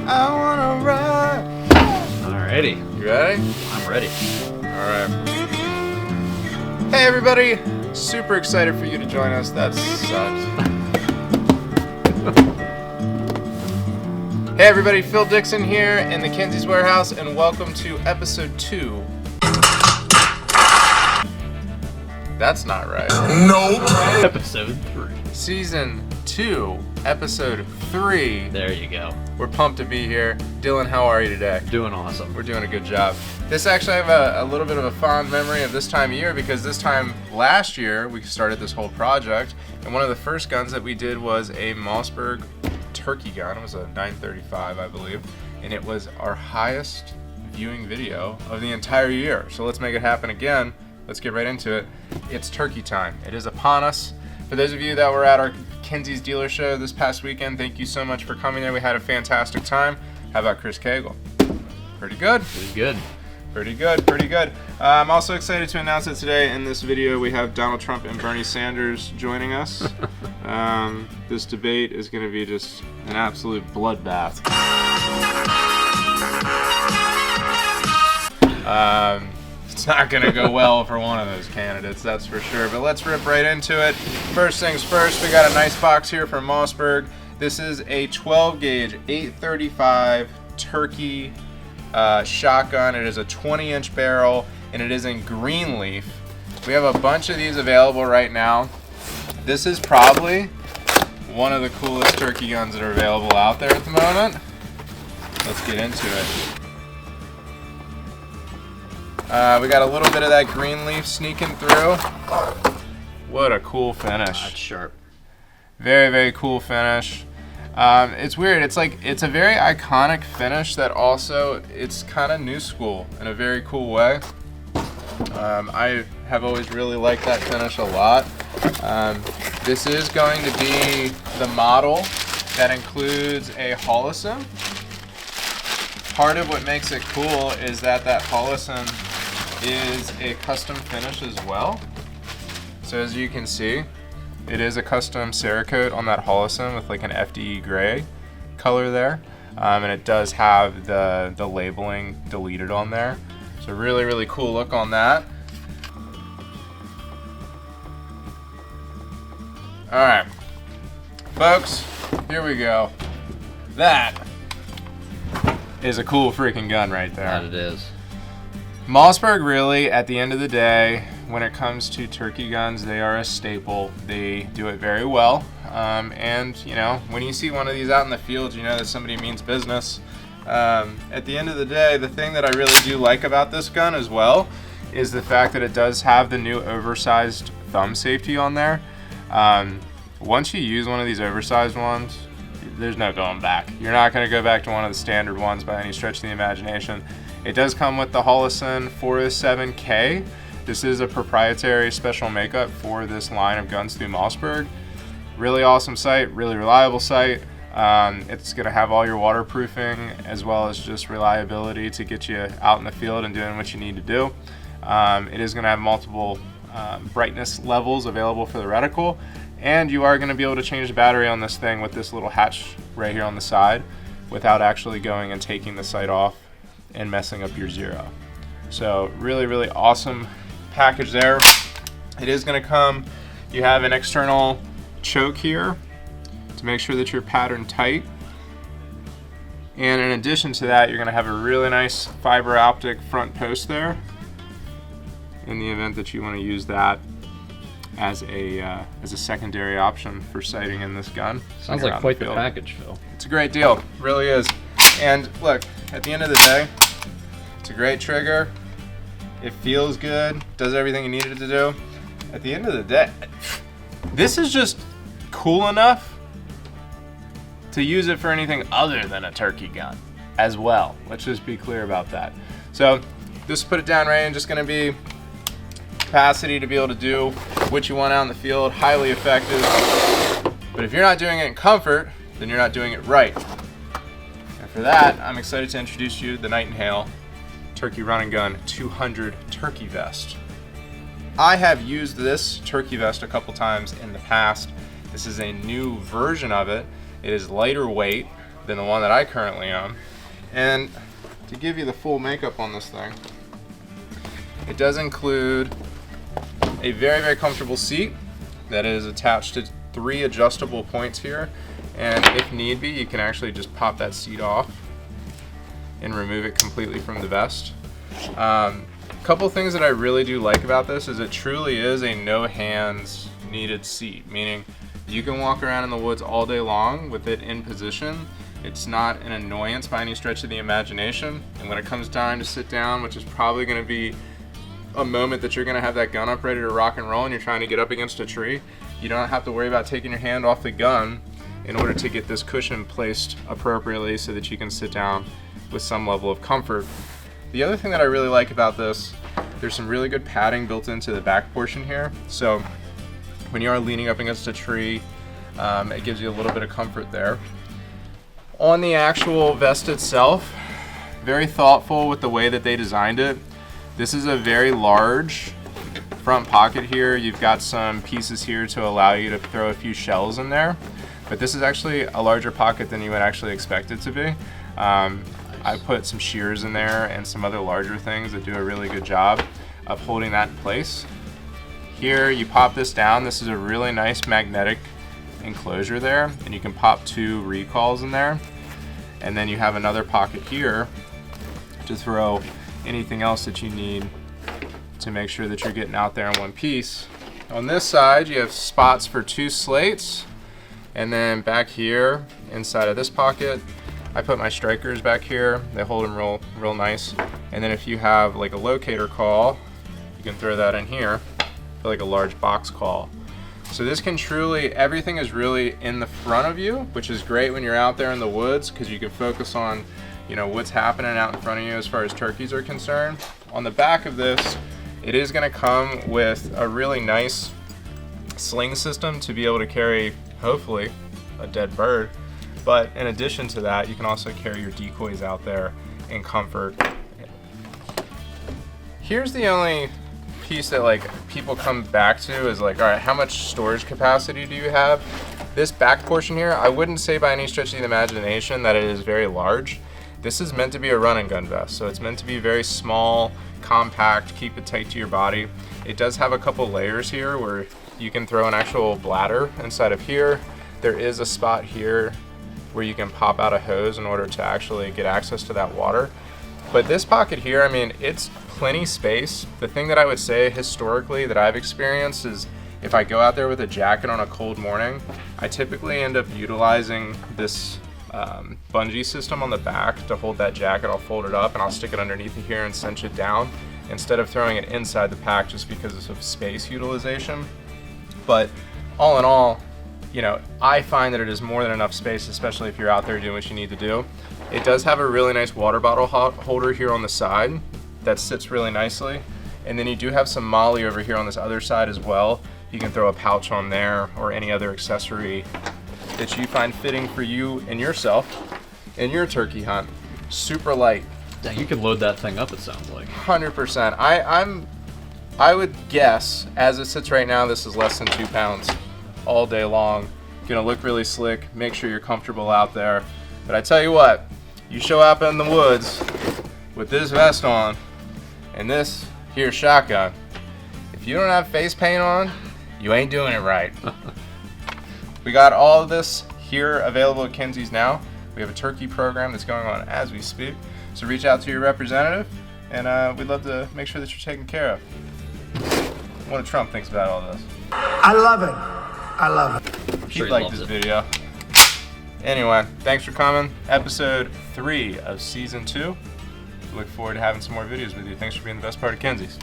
I wanna ride. Alrighty. You ready? I'm ready. Alright. Hey everybody! Super excited for you to join us. That sucks. Hey everybody, Phil Dixon here in the Kinseys warehouse, and welcome to episode 2. That's not right. No. Episode 3. Season 2, episode 3. There you go. We're pumped to be here. Dylan, how are you today? Doing awesome. We're doing a good job. This actually, I have a little bit of a fond memory of this time of year, because this time last year we started this whole project, and one of the first guns that we did was a Mossberg turkey gun. It was a 935, I believe, and it was our highest viewing video of the entire year. So let's make it happen again. Let's get right into it. It's turkey time. It is upon us. For those of you that were at our Kinseys dealer show this past weekend, thank you so much for coming there. We had a fantastic time. How about Chris Cagle? Pretty good. Pretty good. Pretty good, pretty good. I'm also excited to announce that today in this video we have Donald Trump and Bernie Sanders joining us. This debate is going to be just an absolute bloodbath. It's not going to go well for one of those candidates, that's for sure. But let's rip right into it. First things first, we got a nice box here from Mossberg. This is a 12 gauge 835 turkey shotgun. It is a 20-inch barrel, and it is in green leaf. We have a bunch of these available right now. This is probably one of the coolest turkey guns that are available out there at the moment. Let's get into it. We got a little bit of that green leaf sneaking through. What a cool finish. That's sharp. Very, very cool finish. It's weird. It's a very iconic finish that also it's kind of new school in a very cool way. I have always really liked that finish a lot. This is going to be the model that includes a Holocene. Part of what makes it cool is that Holocene is a custom finish as well. So as you can see, it is a custom Cerakote on that Holocene with like an FDE gray color there. And it does have the labeling deleted on there. So really, really cool look on that. Alright, folks, here we go. That is a cool freaking gun right there. That it is. Mossberg really, at the end of the day, when it comes to turkey guns, they are a staple. They do it very well. And, you know, when you see one of these out in the field, you know that somebody means business. At the end of the day, the thing that I really do like about this gun as well is the fact that it does have the new oversized thumb safety on there. Once you use one of these oversized ones, there's no going back. You're not going to go back to one of the standard ones by any stretch of the imagination. It does come with the Holocene 407K. This is a proprietary special makeup for this line of guns through Mossberg. Really awesome sight, really reliable sight. It's going to have all your waterproofing as well as just reliability to get you out in the field and doing what you need to do. It is going to have multiple brightness levels available for the reticle, and you are going to be able to change the battery on this thing with this little hatch right here on the side without actually going and taking the sight off and messing up your zero. So really, really awesome package there. It is going to come, you have an external choke here to make sure that you're patterned tight. And in addition to that, you're going to have a really nice fiber optic front post there in the event that you want to use that as a secondary option for sighting in this gun. Sounds like quite the package, Phil. It's a great deal, really is. And look, at the end of the day, it's a great trigger. It feels good, does everything you need it to do. At the end of the day, this is just cool enough to use it for anything other than a turkey gun as well. Let's just be clear about that. So just put it down range, just gonna be capacity to be able to do what you want out in the field, highly effective. But if you're not doing it in comfort, then you're not doing it right. And for that, I'm excited to introduce you to the Knight Hale Turkey Run and Gun 200 Turkey Vest. I have used this turkey vest a couple times in the past. This is a new version of it. It is lighter weight. than the one that I currently own. And to give you the full makeup on this thing, it does include a very, very comfortable seat that is attached to 3 adjustable points here. And if need be, you can actually just pop that seat off and remove it completely from the vest. Couple things that I really do like about this is it truly is a no hands needed seat, meaning you can walk around in the woods all day long with it in position. It's not an annoyance by any stretch of the imagination. And when it comes time to sit down, which is probably going to be a moment that you're going to have that gun up ready to rock and roll and you're trying to get up against a tree, you don't have to worry about taking your hand off the gun in order to get this cushion placed appropriately so that you can sit down with some level of comfort. The other thing that I really like about this, there's some really good padding built into the back portion here. So when you are leaning up against a tree, it gives you a little bit of comfort there. On the actual vest itself, very thoughtful with the way that they designed it. This is a very large front pocket here. You've got some pieces here to allow you to throw a few shells in there. But this is actually a larger pocket than you would actually expect it to be. I put some shears in there and some other larger things that do a really good job of holding that in place. Here, you pop this down. This is a really nice magnetic enclosure there, and you can pop 2 recalls in there. And then you have another pocket here to throw anything else that you need to make sure that you're getting out there in one piece. On this side, you have spots for 2 slates. And then back here, inside of this pocket, I put my strikers back here. They hold them real nice. And then if you have like a locator call, you can throw that in here for like a large box call. So this can truly, everything is really in the front of you, which is great when you're out there in the woods because you can focus on, you know, what's happening out in front of you as far as turkeys are concerned. On the back of this, it is going to come with a really nice sling system to be able to carry, hopefully, a dead bird. But in addition to that, you can also carry your decoys out there in comfort. Here's the only piece that like people come back to is like, all right, how much storage capacity do you have? This back portion here, I wouldn't say by any stretch of the imagination that it is very large. This is meant to be a run and gun vest, so it's meant to be very small, compact, keep it tight to your body. It does have a couple layers here where you can throw an actual bladder inside of here. There is a spot here where you can pop out a hose in order to actually get access to that water. But this pocket here, I mean, it's plenty space. The thing that I would say historically that I've experienced is if I go out there with a jacket on a cold morning, I typically end up utilizing this bungee system on the back to hold that jacket. I'll fold it up and I'll stick it underneath here and cinch it down instead of throwing it inside the pack just because of space utilization. But all in all, you know, I find that it is more than enough space, especially if you're out there doing what you need to do. It does have a really nice water bottle holder here on the side that sits really nicely. And then you do have some molly over here on this other side as well. You can throw a pouch on there or any other accessory that you find fitting for you and yourself in your turkey hunt. Super light. Dang, you can load that thing up, it sounds like. 100%. I would guess, as it sits right now, this is less than 2 pounds all day long. Gonna look really slick, make sure you're comfortable out there. But I tell you what, you show up in the woods with this vest on and this here shotgun, if you don't have face paint on, you ain't doing it right. We got all of this here available at Kinseys now. We have a turkey program that's going on as we speak. So reach out to your representative and we'd love to make sure that you're taken care of. What do Trump thinks about all this? I love it. I love it. He liked this video. Anyway, thanks for coming. Episode 3 of Season 2. Look forward to having some more videos with you. Thanks for being the best part of Kinseys.